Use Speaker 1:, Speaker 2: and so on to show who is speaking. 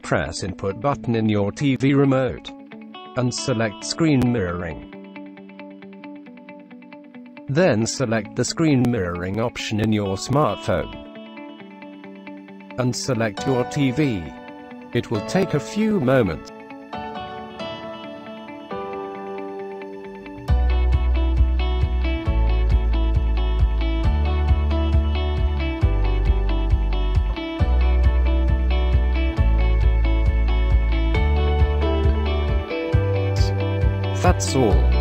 Speaker 1: press input button in your TV remote and select screen mirroring. Then select the screen mirroring option in your smartphone and select your TV. It will take a few moments. That's all.